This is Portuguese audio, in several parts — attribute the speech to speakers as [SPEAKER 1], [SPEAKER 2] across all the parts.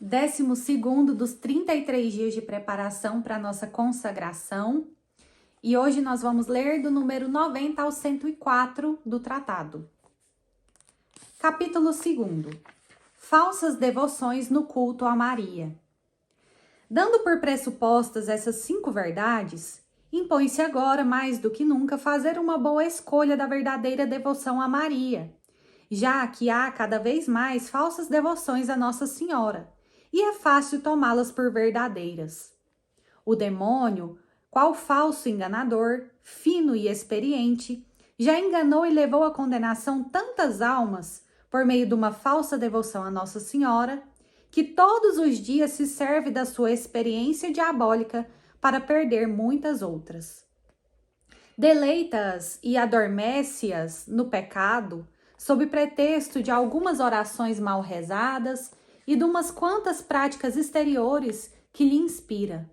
[SPEAKER 1] 12º dos 33 dias de preparação para a nossa consagração. E hoje nós vamos ler do número 90 ao 104 do tratado. Capítulo 2. Falsas devoções no culto a Maria. Dando por pressupostas essas 5 verdades, impõe-se agora mais do que nunca fazer uma boa escolha da verdadeira devoção a Maria, já que há cada vez mais falsas devoções a Nossa Senhora, e é fácil tomá-las por verdadeiras. O demônio, qual falso enganador, fino e experiente, já enganou e levou à condenação tantas almas por meio de uma falsa devoção a Nossa Senhora, que todos os dias se serve da sua experiência diabólica para perder muitas outras. Deleita-as e adormece-as no pecado, sob pretexto de algumas orações mal rezadas e de umas quantas práticas exteriores que lhe inspira.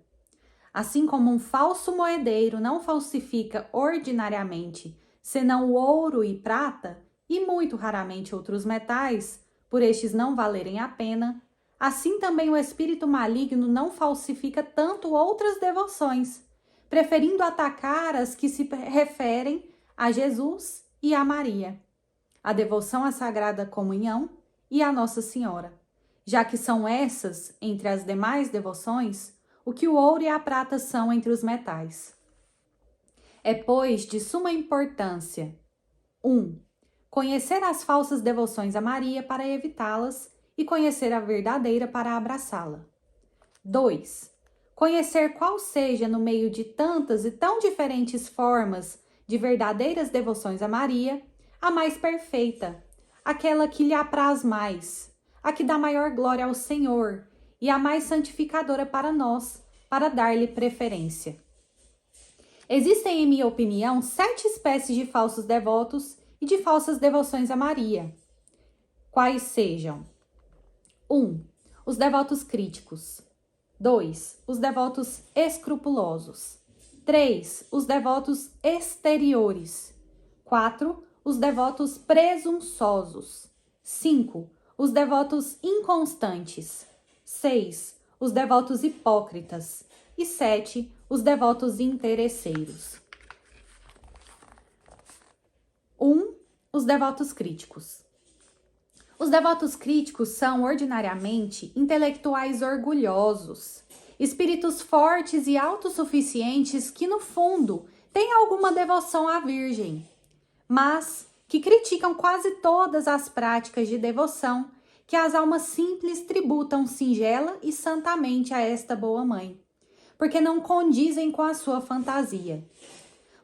[SPEAKER 1] Assim como um falso moedeiro não falsifica ordinariamente, senão o ouro e prata, e muito raramente outros metais, por estes não valerem a pena, assim também o espírito maligno não falsifica tanto outras devoções, preferindo atacar as que se referem a Jesus e a Maria, a devoção à Sagrada Comunhão e a Nossa Senhora, já que são essas, entre as demais devoções, o que o ouro e a prata são entre os metais. É, pois, de suma importância: 1. Conhecer as falsas devoções a Maria para evitá-las e conhecer a verdadeira para abraçá-la. 2. Conhecer qual seja, no meio de tantas e tão diferentes formas de verdadeiras devoções a Maria, a mais perfeita, aquela que lhe apraz mais, a que dá maior glória ao Senhor e a mais santificadora para nós, para dar-lhe preferência. Existem, em minha opinião, 7 espécies de falsos devotos e de falsas devoções a Maria. Quais sejam: 1. Os devotos críticos. 2. Os devotos escrupulosos. 3. Os devotos exteriores. 4. Os devotos presunçosos. 5. Os devotos inconstantes. 6. Os devotos hipócritas. E 7. Os devotos interesseiros. 1. Os devotos críticos. Os devotos críticos são, ordinariamente, intelectuais orgulhosos, espíritos fortes e autossuficientes que, no fundo, têm alguma devoção à Virgem, mas que criticam quase todas as práticas de devoção que as almas simples tributam singela e santamente a esta boa mãe, porque não condizem com a sua fantasia.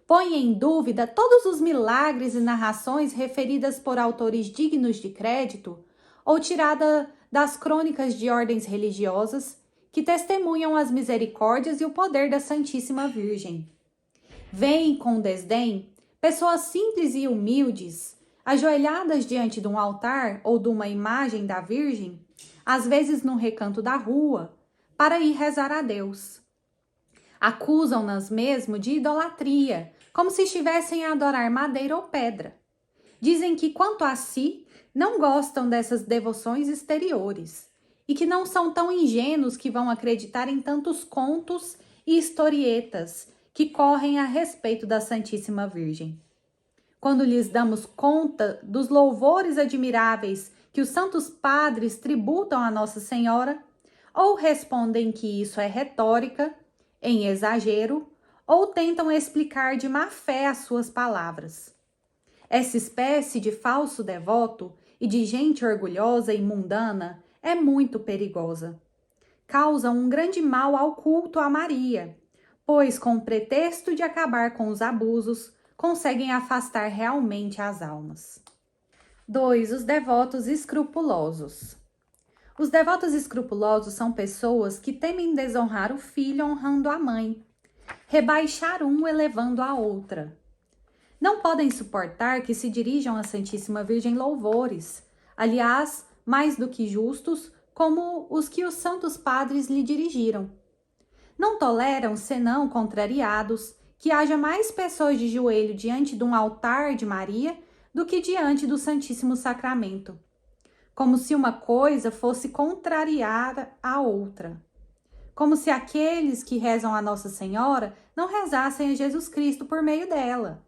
[SPEAKER 1] Põe em dúvida todos os milagres e narrações referidas por autores dignos de crédito ou tirada das crônicas de ordens religiosas que testemunham as misericórdias e o poder da Santíssima Virgem. Vêem com desdém pessoas simples e humildes, ajoelhadas diante de um altar ou de uma imagem da Virgem, às vezes num recanto da rua, para ir rezar a Deus. Acusam-nas mesmo de idolatria, como se estivessem a adorar madeira ou pedra. Dizem que, quanto a si, não gostam dessas devoções exteriores e que não são tão ingênuos que vão acreditar em tantos contos e historietas que correm a respeito da Santíssima Virgem. Quando lhes damos conta dos louvores admiráveis que os santos padres tributam a Nossa Senhora, ou respondem que isso é retórica, em exagero, ou tentam explicar de má fé as suas palavras. Essa espécie de falso devoto e de gente orgulhosa e mundana é muito perigosa. Causa um grande mal ao culto a Maria, pois, com o pretexto de acabar com os abusos, conseguem afastar realmente as almas. 2. Os devotos escrupulosos. Os devotos escrupulosos são pessoas que temem desonrar o filho honrando a mãe, rebaixar um elevando a outra. Não podem suportar que se dirijam à Santíssima Virgem louvores, aliás, mais do que justos, como os que os santos padres lhe dirigiram. Não toleram, senão contrariados, que haja mais pessoas de joelho diante de um altar de Maria do que diante do Santíssimo Sacramento. como se uma coisa fosse contrariar a outra. Como se aqueles que rezam a Nossa Senhora não rezassem a Jesus Cristo por meio dela.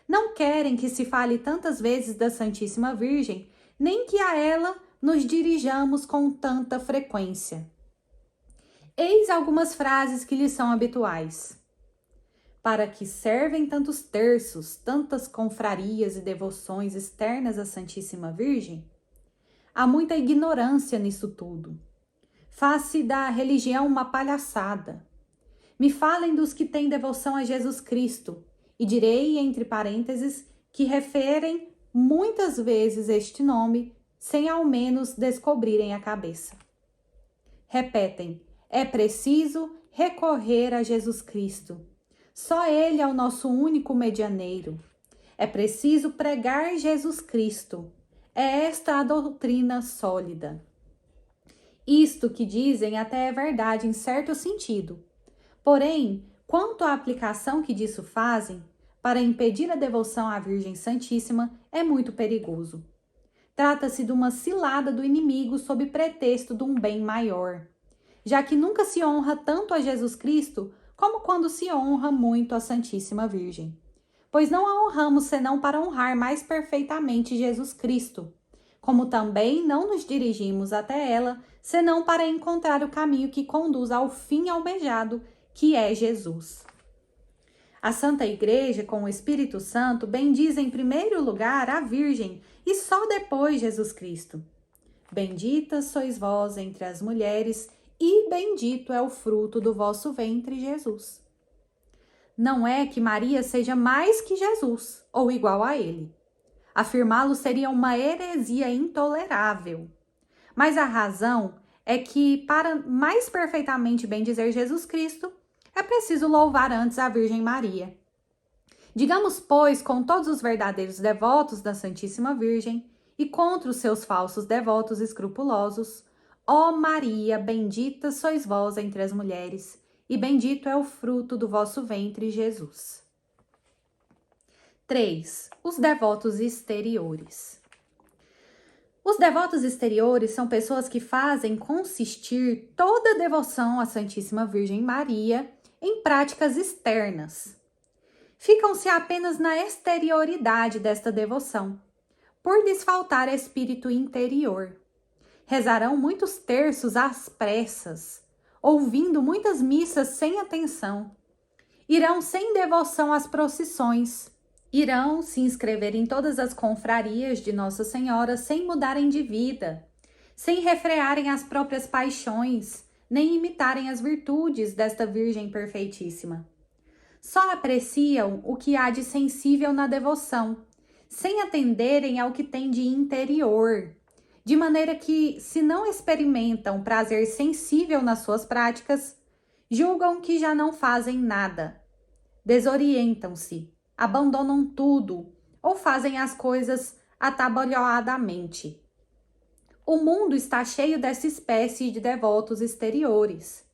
[SPEAKER 1] Não querem que se fale tantas vezes da Santíssima Virgem, nem que a ela nos dirijamos com tanta frequência. Eis algumas frases que lhes são habituais. Para que servem tantos terços, tantas confrarias e devoções externas à Santíssima Virgem? Há muita ignorância nisso tudo. Faz-se da religião uma palhaçada. Me falem dos que têm devoção a Jesus Cristo, e direi, entre parênteses, que referem muitas vezes este nome, sem ao menos descobrirem a cabeça. Repetem, é preciso recorrer a Jesus Cristo. Só Ele é o nosso único medianeiro. É preciso pregar Jesus Cristo. É esta a doutrina sólida. Isto que dizem até é verdade em certo sentido. Porém, quanto à aplicação que disso fazem, para impedir a devoção à Virgem Santíssima, é muito perigoso. Trata-se de uma cilada do inimigo sob pretexto de um bem maior, já que nunca se honra tanto a Jesus Cristo como quando se honra muito a Santíssima Virgem. Pois não a honramos senão para honrar mais perfeitamente Jesus Cristo, como também não nos dirigimos até ela senão para encontrar o caminho que conduz ao fim almejado, que é Jesus. A Santa Igreja, com o Espírito Santo, bendiz em primeiro lugar a Virgem e só depois Jesus Cristo. Bendita sois vós entre as mulheres e bendito é o fruto do vosso ventre, Jesus. Não é que Maria seja mais que Jesus ou igual a ele. Afirmá-lo seria uma heresia intolerável. Mas a razão é que, para mais perfeitamente bendizer Jesus Cristo, é preciso louvar antes a Virgem Maria. Digamos, pois, com todos os verdadeiros devotos da Santíssima Virgem e contra os seus falsos devotos escrupulosos: ó Maria, bendita sois vós entre as mulheres, e bendito é o fruto do vosso ventre, Jesus. 3. Os devotos exteriores. Os devotos exteriores são pessoas que fazem consistir toda a devoção à Santíssima Virgem Maria em práticas externas. Ficam-se apenas na exterioridade desta devoção, por lhes faltar espírito interior. Rezarão muitos terços às pressas, ouvindo muitas missas sem atenção. Irão sem devoção às procissões. Irão se inscrever em todas as confrarias de Nossa Senhora sem mudarem de vida, sem refrearem as próprias paixões, nem imitarem as virtudes desta Virgem perfeitíssima. Só apreciam o que há de sensível na devoção, sem atenderem ao que tem de interior, de maneira que, se não experimentam prazer sensível nas suas práticas, julgam que já não fazem nada. Desorientam-se, abandonam tudo ou fazem as coisas atabalhoadamente. O mundo está cheio dessa espécie de devotos exteriores,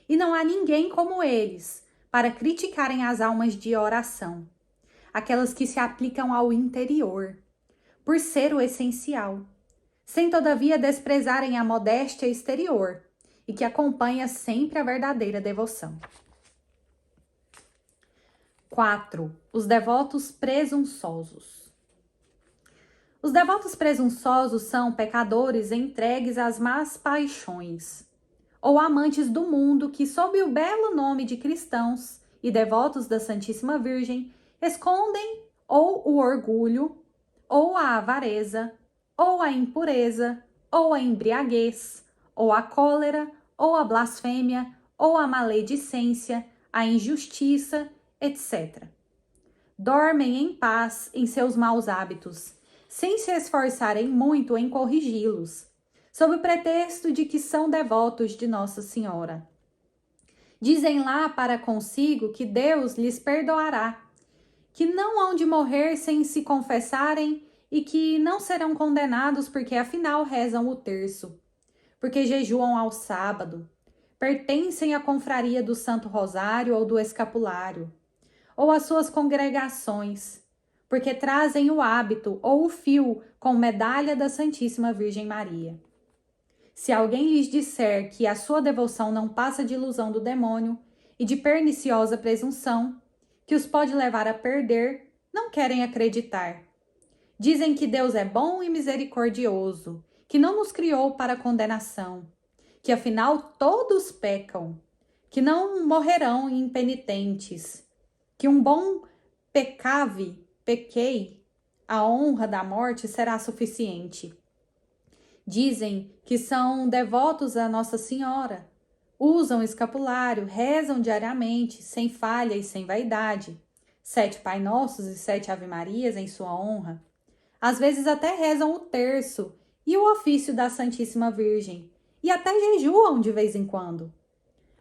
[SPEAKER 1] e não há ninguém como eles para criticarem as almas de oração, aquelas que se aplicam ao interior, por ser o essencial, sem todavia desprezarem a modéstia exterior e que acompanha sempre a verdadeira devoção. 4. Os devotos presunçosos. Os devotos presunçosos são pecadores entregues às más paixões, ou amantes do mundo que, sob o belo nome de cristãos e devotos da Santíssima Virgem, escondem ou o orgulho, ou a avareza, ou a impureza, ou a embriaguez, ou a cólera, ou a blasfêmia, ou a maledicência, a injustiça, etc. Dormem em paz em seus maus hábitos, sem se esforçarem muito em corrigi-los, sob o pretexto de que são devotos de Nossa Senhora. Dizem lá para consigo que Deus lhes perdoará, que não hão de morrer sem se confessarem e que não serão condenados porque afinal rezam o terço, porque jejuam ao sábado, pertencem à confraria do Santo Rosário ou do Escapulário, ou às suas congregações, porque trazem o hábito ou o fio com medalha da Santíssima Virgem Maria. Se alguém lhes disser que a sua devoção não passa de ilusão do demônio e de perniciosa presunção, que os pode levar a perder, não querem acreditar. Dizem que Deus é bom e misericordioso, que não nos criou para condenação, que afinal todos pecam, que não morrerão impenitentes, que um bom pequei, a honra da morte será suficiente. Dizem que são devotos a Nossa Senhora, usam escapulário, rezam diariamente, sem falha e sem vaidade, 7 Pai Nossos e 7 Ave Marias em sua honra. Às vezes até rezam o terço e o ofício da Santíssima Virgem, e até jejuam de vez em quando.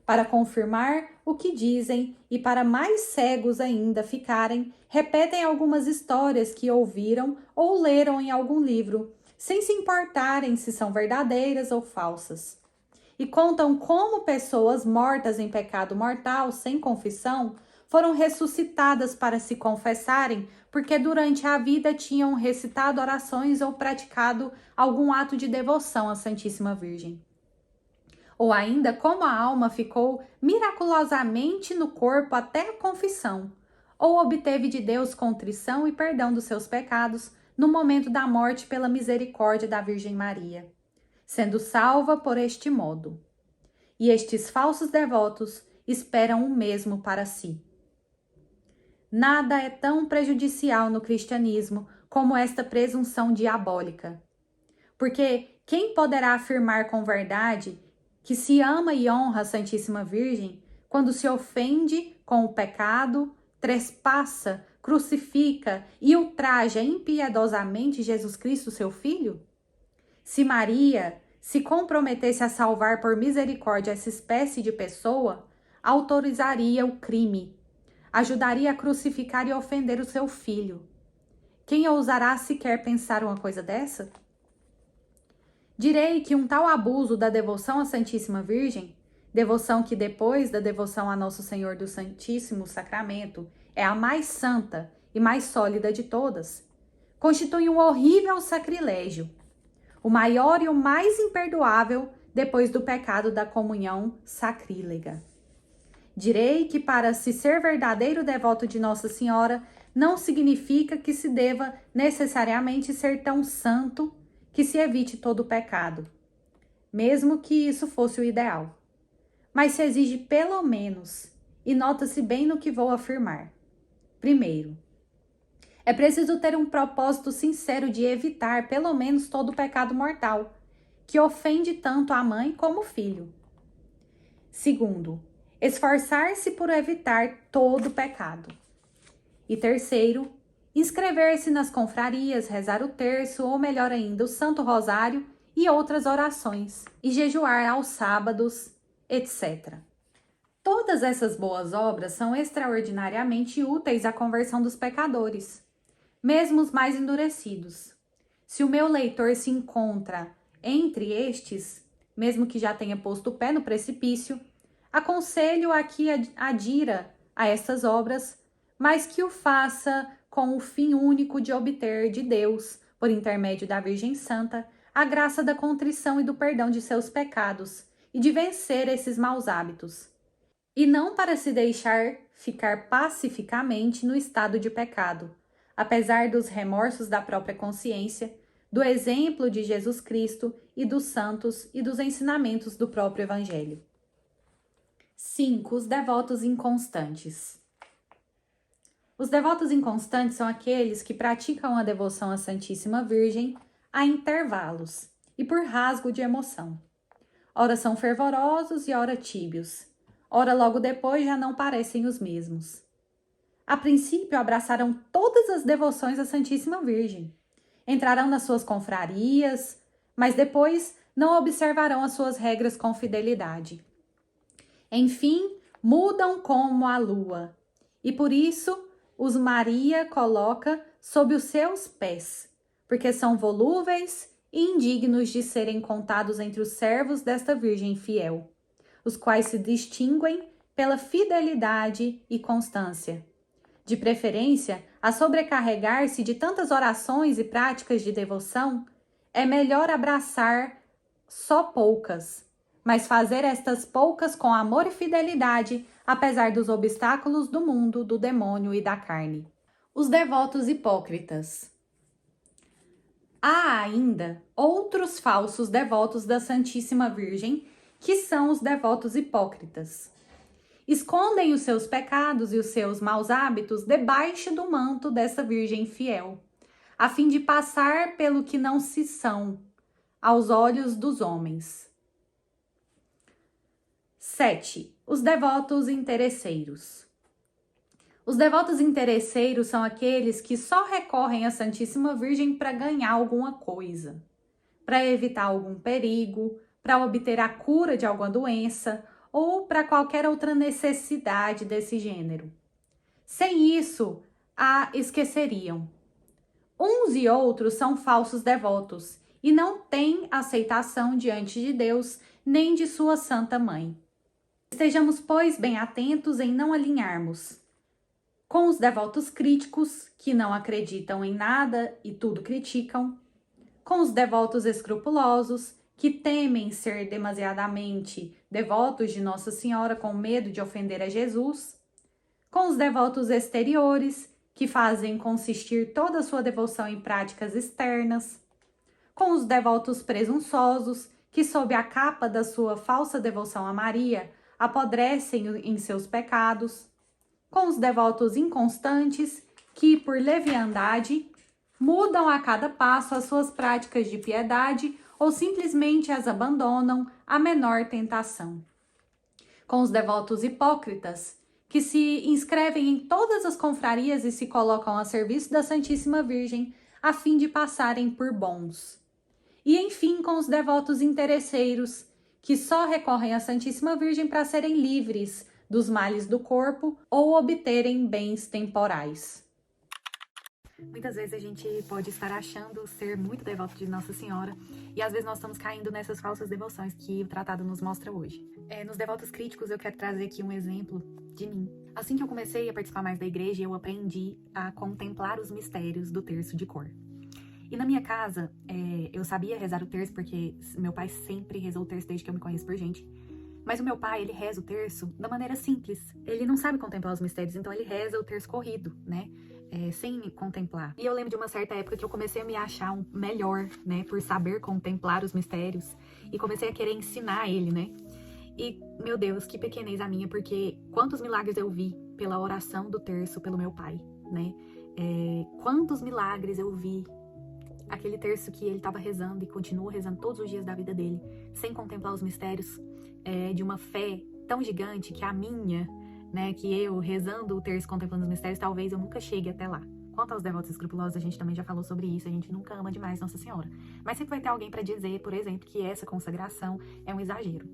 [SPEAKER 1] Para confirmar o que dizem e para mais cegos ainda ficarem, repetem algumas histórias que ouviram ou leram em algum livro, sem se importarem se são verdadeiras ou falsas. E contam como pessoas mortas em pecado mortal, sem confissão, foram ressuscitadas para se confessarem, porque durante a vida tinham recitado orações ou praticado algum ato de devoção à Santíssima Virgem. Ou ainda como a alma ficou miraculosamente no corpo até a confissão, ou obteve de Deus contrição e perdão dos seus pecados no momento da morte pela misericórdia da Virgem Maria, sendo salva por este modo. E estes falsos devotos esperam o mesmo para si. Nada é tão prejudicial no cristianismo como esta presunção diabólica. Porque quem poderá afirmar com verdade que se ama e honra a Santíssima Virgem quando se ofende com o pecado, trespassa, crucifica e ultraja impiedosamente Jesus Cristo, seu Filho? Se Maria se comprometesse a salvar por misericórdia essa espécie de pessoa, autorizaria o crime, ajudaria a crucificar e ofender o seu filho. Quem ousará sequer pensar uma coisa dessa? Direi que um tal abuso da devoção à Santíssima Virgem, devoção que depois da devoção a Nosso Senhor do Santíssimo Sacramento é a mais santa e mais sólida de todas, constitui um horrível sacrilégio, o maior e o mais imperdoável depois do pecado da comunhão sacrílega. Direi que para se ser verdadeiro devoto de Nossa Senhora não significa que se deva necessariamente ser tão santo que se evite todo o pecado, mesmo que isso fosse o ideal. Mas se exige pelo menos, e nota-se bem no que vou afirmar. Primeiro, é preciso ter um propósito sincero de evitar pelo menos todo o pecado mortal, que ofende tanto a mãe como o filho. Segundo, esforçar-se por evitar todo o pecado. E terceiro, inscrever-se nas confrarias, rezar o terço ou melhor ainda o Santo Rosário e outras orações, e jejuar aos sábados, etc. Todas essas boas obras são extraordinariamente úteis à conversão dos pecadores, mesmo os mais endurecidos. Se o meu leitor se encontra entre estes, mesmo que já tenha posto o pé no precipício, aconselho a que adira a essas obras, mas que o faça com o fim único de obter de Deus, por intermédio da Virgem Santa, a graça da contrição e do perdão de seus pecados e de vencer esses maus hábitos. E não para se deixar ficar pacificamente no estado de pecado, apesar dos remorsos da própria consciência, do exemplo de Jesus Cristo e dos santos e dos ensinamentos do próprio Evangelho. 5. Os devotos inconstantes. Os devotos inconstantes são aqueles que praticam a devoção à Santíssima Virgem a intervalos e por rasgo de emoção. Ora são fervorosos e ora tíbios. Ora logo depois já não parecem os mesmos. A princípio abraçaram todas as devoções à Santíssima Virgem. Entrarão nas suas confrarias, mas depois não observarão as suas regras com fidelidade. Enfim, mudam como a lua, e por isso os Maria coloca sob os seus pés, porque são volúveis e indignos de serem contados entre os servos desta Virgem fiel, os quais se distinguem pela fidelidade e constância. De preferência, a sobrecarregar-se de tantas orações e práticas de devoção, é melhor abraçar só poucas, mas fazer estas poucas com amor e fidelidade, apesar dos obstáculos do mundo, do demônio e da carne. Os devotos hipócritas. Há ainda outros falsos devotos da Santíssima Virgem, que são os devotos hipócritas. Escondem os seus pecados e os seus maus hábitos debaixo do manto dessa Virgem fiel, a fim de passar pelo que não se são, aos olhos dos homens. 7. Os devotos interesseiros. Os devotos interesseiros são aqueles que só recorrem à Santíssima Virgem para ganhar alguma coisa, para evitar algum perigo, para obter a cura de alguma doença ou para qualquer outra necessidade desse gênero. Sem isso, a esqueceriam. Uns e outros são falsos devotos e não têm aceitação diante de Deus nem de sua Santa Mãe. Estejamos, pois, bem atentos em não alinharmos com os devotos críticos, que não acreditam em nada e tudo criticam, com os devotos escrupulosos, que temem ser demasiadamente devotos de Nossa Senhora com medo de ofender a Jesus, com os devotos exteriores, que fazem consistir toda a sua devoção em práticas externas, com os devotos presunçosos, que sob a capa da sua falsa devoção a Maria, apodrecem em seus pecados, com os devotos inconstantes, que por leviandade mudam a cada passo as suas práticas de piedade ou simplesmente as abandonam à menor tentação. Com os devotos hipócritas, que se inscrevem em todas as confrarias e se colocam a serviço da Santíssima Virgem, a fim de passarem por bons. E, enfim, com os devotos interesseiros, que só recorrem à Santíssima Virgem para serem livres dos males do corpo ou obterem bens temporais.
[SPEAKER 2] Muitas vezes a gente pode estar achando ser muito devoto de Nossa Senhora e às vezes nós estamos caindo nessas falsas devoções que o tratado nos mostra hoje. Nos devotos críticos eu quero trazer aqui um exemplo de mim. Assim que eu comecei a participar mais da igreja, eu aprendi a contemplar os mistérios do terço de cor. E na minha casa, eu sabia rezar o terço porque meu pai sempre rezou o terço desde que eu me conheço por gente. Mas o meu pai, ele reza o terço da maneira simples. Ele não sabe contemplar os mistérios, então ele reza o terço corrido, né? Sem contemplar. E eu lembro de uma certa época que eu comecei a me achar melhor, né? Por saber contemplar os mistérios. E comecei a querer ensinar ele, né? E, meu Deus, que pequenez a minha, porque quantos milagres eu vi pela oração do terço pelo meu pai, né? Quantos milagres eu vi. Aquele terço que ele estava rezando e continua rezando todos os dias da vida dele, sem contemplar os mistérios, de uma fé tão gigante que a minha, né, que eu rezando o terço, contemplando os mistérios, talvez eu nunca chegue até lá. Quanto aos devotos escrupulosos, a gente também já falou sobre isso, a gente nunca ama demais Nossa Senhora. Mas sempre vai ter alguém para dizer, por exemplo, que essa consagração é um exagero.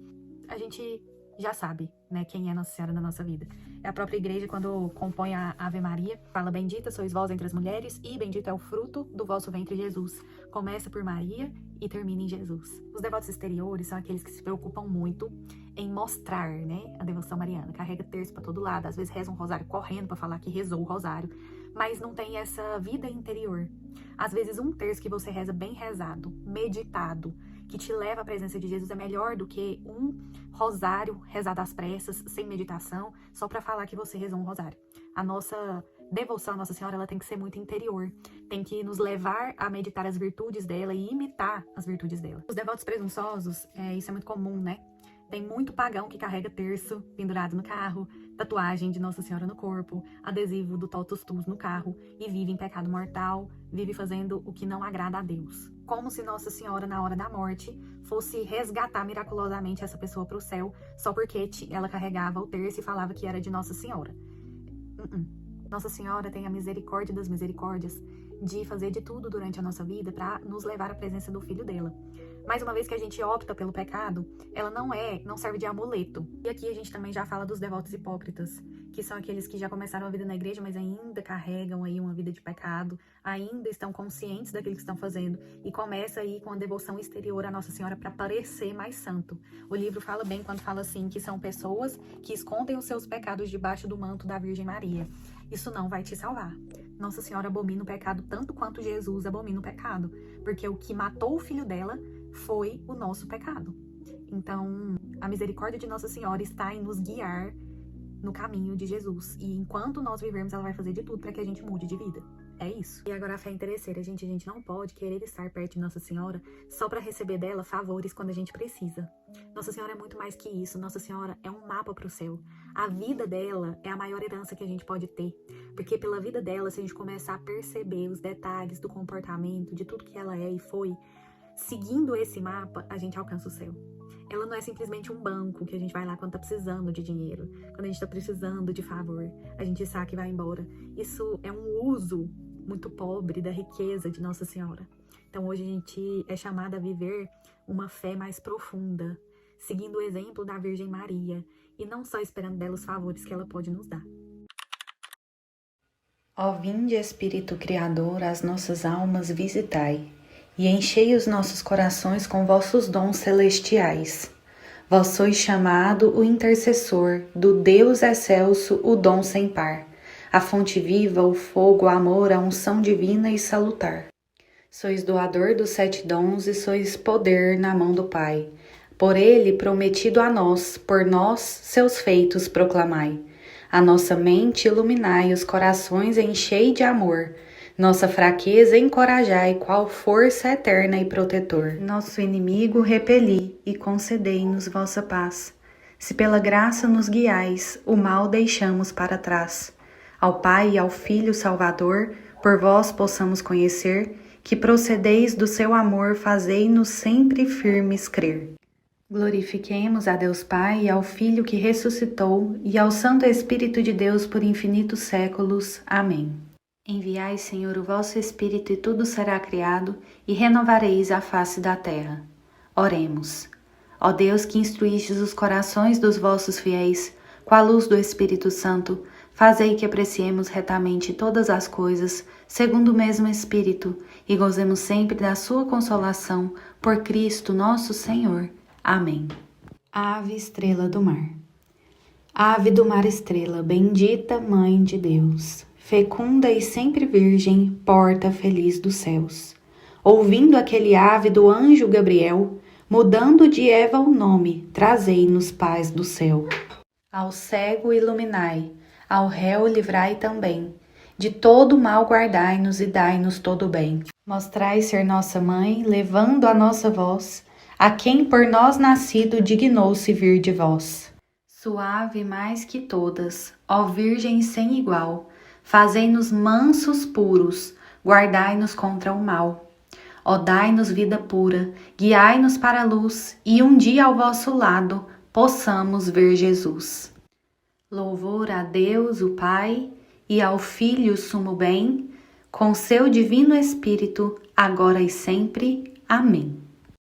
[SPEAKER 2] A gente já sabe, né, quem é Nossa Senhora na nossa vida. A própria igreja, quando compõe a Ave Maria, fala: bendita sois vós entre as mulheres e bendito é o fruto do vosso ventre, Jesus. Começa por Maria e termina em Jesus. Os devotos exteriores são aqueles que se preocupam muito em mostrar, né, a devoção mariana. Carrega terço para todo lado, às vezes reza um rosário correndo para falar que rezou o rosário, mas não tem essa vida interior. Às vezes um terço que você reza bem rezado, meditado, que te leva à presença de Jesus, é melhor do que um rosário rezado às pressas, sem meditação, só para falar que você rezou um rosário. A nossa devoção à Nossa Senhora, ela tem que ser muito interior, tem que nos levar a meditar as virtudes dela e imitar as virtudes dela. Os devotos presunçosos, isso é muito comum, né? Tem muito pagão que carrega terço pendurado no carro, tatuagem de Nossa Senhora no corpo, adesivo do Totus Tuus no carro e vive em pecado mortal, vive fazendo o que não agrada a Deus. Como se Nossa Senhora, na hora da morte, fosse resgatar miraculosamente essa pessoa para o céu só porque ela carregava o terço e falava que era de Nossa Senhora. Nossa Senhora tem a misericórdia das misericórdias de fazer de tudo durante a nossa vida para nos levar à presença do Filho dela. Mas uma vez que a gente opta pelo pecado, ela não serve de amuleto. E aqui a gente também já fala dos devotos hipócritas, que são aqueles que já começaram a vida na igreja, mas ainda carregam aí uma vida de pecado, ainda estão conscientes daquilo que estão fazendo e começa aí com a devoção exterior à Nossa Senhora para parecer mais santo. O livro fala bem quando fala assim, que são pessoas que escondem os seus pecados debaixo do manto da Virgem Maria. Isso não vai te salvar. Nossa Senhora abomina o pecado tanto quanto Jesus abomina o pecado, porque o que matou o filho dela foi o nosso pecado. Então, a misericórdia de Nossa Senhora está em nos guiar no caminho de Jesus. E enquanto nós vivermos, ela vai fazer de tudo para que a gente mude de vida. É isso. E agora a fé é interesseira, gente. A gente não pode querer estar perto de Nossa Senhora só para receber dela favores quando a gente precisa. Nossa Senhora é muito mais que isso. Nossa Senhora é um mapa para o céu. A vida dela é a maior herança que a gente pode ter. Porque pela vida dela, se a gente começar a perceber os detalhes do comportamento, de tudo que ela é e foi, seguindo esse mapa, a gente alcança o céu. Ela não é simplesmente um banco que a gente vai lá quando tá precisando de dinheiro, quando a gente tá precisando de favor, a gente saca e vai embora. Isso é um uso muito pobre da riqueza de Nossa Senhora. Então hoje a gente é chamada a viver uma fé mais profunda, seguindo o exemplo da Virgem Maria, e não só esperando dela os favores que ela pode nos dar.
[SPEAKER 3] Ó vinde, Espírito Criador, as nossas almas visitai, e enchei os nossos corações com vossos dons celestiais. Vós sois chamado o intercessor, do Deus excelso, o dom sem par, a fonte viva, o fogo, o amor, a unção divina e salutar. Sois doador dos 7 dons e sois poder na mão do Pai. Por ele prometido a nós, por nós seus feitos proclamai. A nossa mente iluminai, os corações enchei de amor. Nossa fraqueza encorajai, qual força eterna e protetor. Nosso inimigo repeli e concedei-nos vossa paz. Se pela graça nos guiais, o mal deixamos para trás. Ao Pai e ao Filho Salvador, por vós possamos conhecer, que procedeis do seu amor, fazei-nos sempre firmes crer. Glorifiquemos a Deus Pai e ao Filho que ressuscitou e ao Santo Espírito de Deus por infinitos séculos. Amém. Enviai, Senhor, o vosso Espírito e tudo será criado e renovareis a face da terra. Oremos. Ó Deus que instruístes os corações dos vossos fiéis, com a luz do Espírito Santo, fazei que apreciemos retamente todas as coisas, segundo o mesmo Espírito, e gozemos sempre da sua consolação, por Cristo nosso Senhor. Amém. Ave estrela do mar. Ave do mar estrela, bendita Mãe de Deus, fecunda e sempre virgem, porta feliz dos céus. Ouvindo aquele ave do anjo Gabriel, mudando de Eva o nome, trazei-nos paz do céu. Ao cego iluminai, ao réu livrai também, de todo mal guardai-nos e dai-nos todo o bem. Mostrai ser nossa mãe, levando a nossa voz, a quem por nós nascido dignou-se vir de vós. Suave mais que todas, ó Virgem sem igual, fazei-nos mansos puros, guardai-nos contra o mal. Ó dai-nos vida pura, guiai-nos para a luz, e um dia ao vosso lado possamos ver Jesus. Louvor a Deus, o Pai, e ao Filho sumo bem, com seu divino Espírito, agora e sempre. Amém.